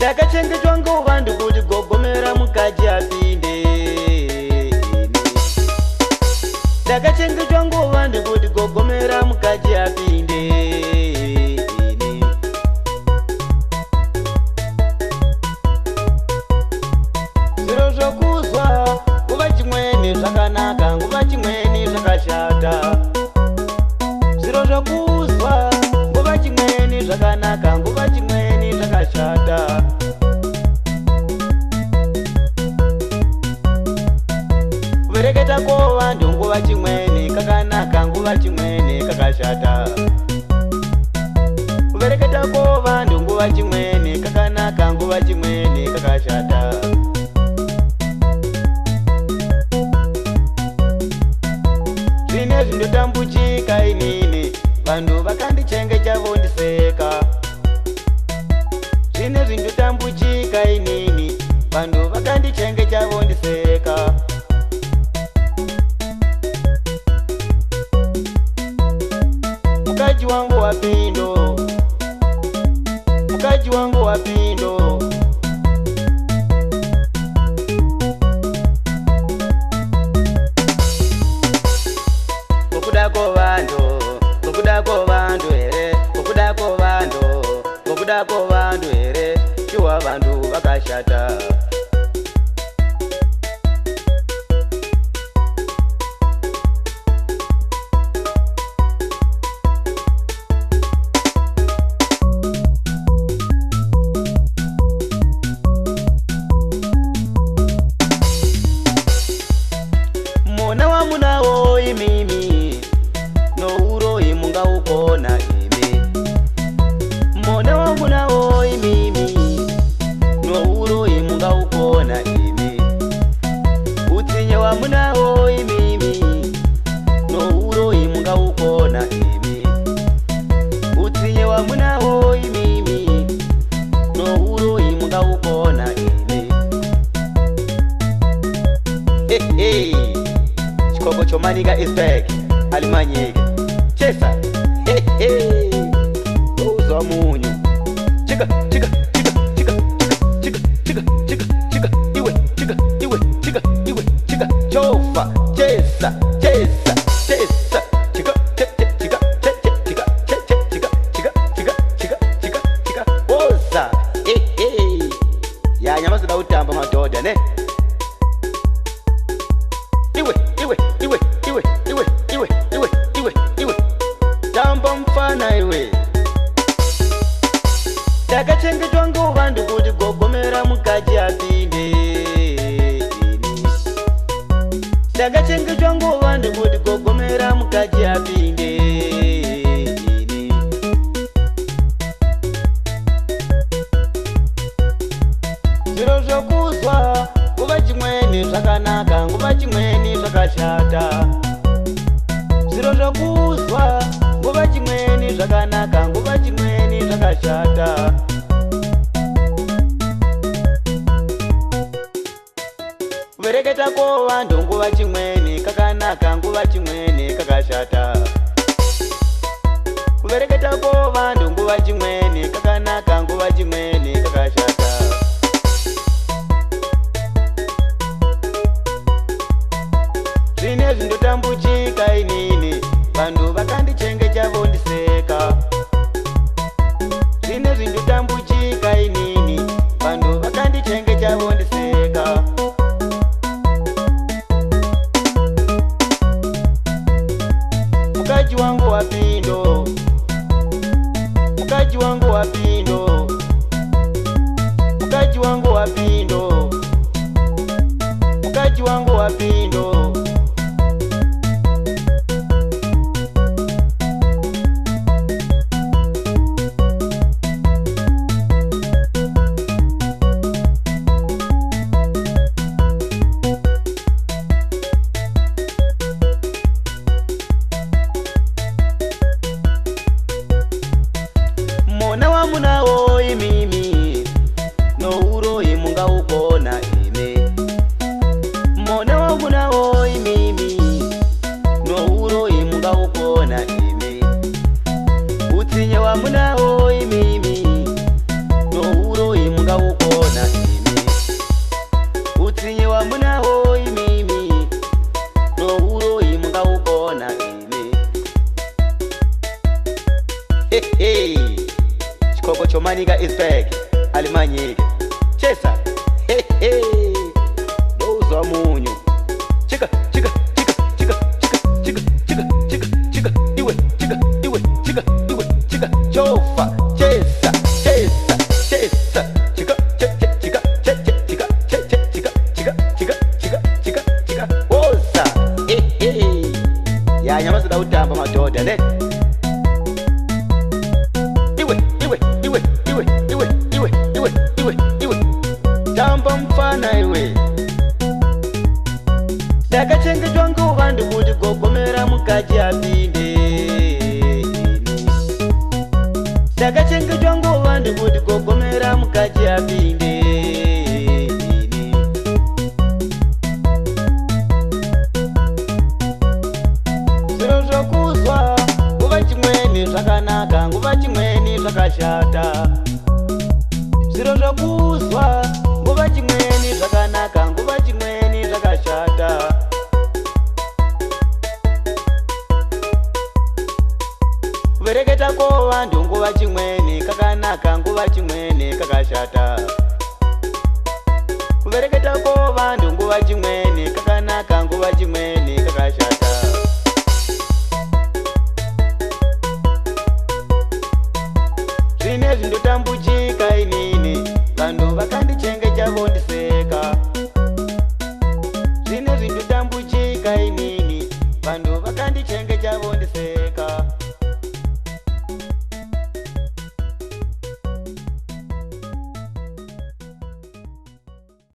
Takachengetwa ngovanhu kuti gogomera mukati apinde. Takachengetwa ngovanhu kuti gogomera mukati apinde. Zviro zvokuzwa nguva chimweni zvakanaka, nguva chimweni zvakashata. Zviro zvokuzwa nguva chimweni zvakanaka, nguva chimweni zvakashata. Kuvereketa kwovanhu nguva chimweni kakanaka, nguva chimweni kakashata. Kuvereketa kwovanhu nguva chimweni kakanaka, nguva chimweni kakashata. Zvine zvindotambudzika inini, vanhu vakandichengeta vondiseka. Zvine zvindotambudzika inini, vanhu vakandichengeta vondiseka. Mukaji wangu wapindo, mukaji wangu wapindo. Kukuda kovanhu, kukuda kovanhu here, kukuda kovanhu, kukuda kovanhu here, chiwa vanhu vakashata. Mona wamunawo imimi, nouroyi mungaukona imi. Mona wamunawo imimi, nouroyi mungaukona imi. Utsinye wamunawo imimi, nouroyi mungaukona imi. Utsinye wamunawo imimi, nouroyi mungaukona imi. Hey, hey. Chikoko chomanika is back, alimanyike. Chesa, hey, hey. Uzwa munyu. Chika, chika, chika, chika, chika, chika, chika, chika, iwe, chika, iwe, chika, iwe, chika, chofa. Chesa, chesa, chesa. Chika, chika, chika, chika, chika, chika, chika, chika, chika, chika, chika, oza. Hey, hey. Ya nyama zida utamba madodha, ne? Iwe, iwe, iwe, iwe, iwe, iwe, iwe, iwe, iwe. Tamba mfana iwe. Takachengetwa ngovanhu kuti gogomera mukati apinde. Takachengetwa ngovanhu kuti gogomera mukati apinde. Zviro zvokuzwa nguva chimweni zvakanaka, nguva chimweni zvakashata. Zviro zvokuzwa nguva chimweni zvakanaka, nguva chimweni zvakashata. Kuvereketa kwovanhu nguva chimweni kakanaka, nguva chimweni kakashata. Kuvereketa kwovanhu nguva chimweni kakanaka, nguva chimweni kakashata. Zvine zvindotambudzika inini, vanhu vakandichengeta vondiseka. Zvine zvindotambudzika inini, vanhu vakandichengeta vondiseka. Mukaji wangu wapindo, mukaji wangu wapindo, mukaji wangu wapindo, mukaji wangu wapindo. Mona wamunawo imimi, nouroyi mungaukona imi. Mona wamuna Chomanika is back. Alimanyike. Chesa. Hey hey. Uzwa munyu. Chika chika chika chika chika chika chika chika iwe chika iwe chika iwe chika chofa. Chesa chesa chesa. Chika chika chika chika chika chika chika chika chika chika chika osa. Hey hey. Ya nyama sudah utamba matoda ne. Mfana iwe dakachengetwa nguvandu kuti gogomera mukati apinde dakachengetwa nguvandu kuti gogomera mukati apinde zviro zvokuzwa nguva chimweni zvakanaka nguva chimweni zvakashata zviro zvokuzwa nguva chimweni zvakanaka nguva chimweni zvakashata kuvereketa kovantu nguva chimweni kakanaka nguva chimweni kakashata kuvereketa kovantu nguva chimweni kakanaka nguva chimweni kakashata zvine zvindotambudzika inini vanhu vakandichengeta vondiseka zvine zvindotambudzika inini vanhu vakandichengeta vondiseka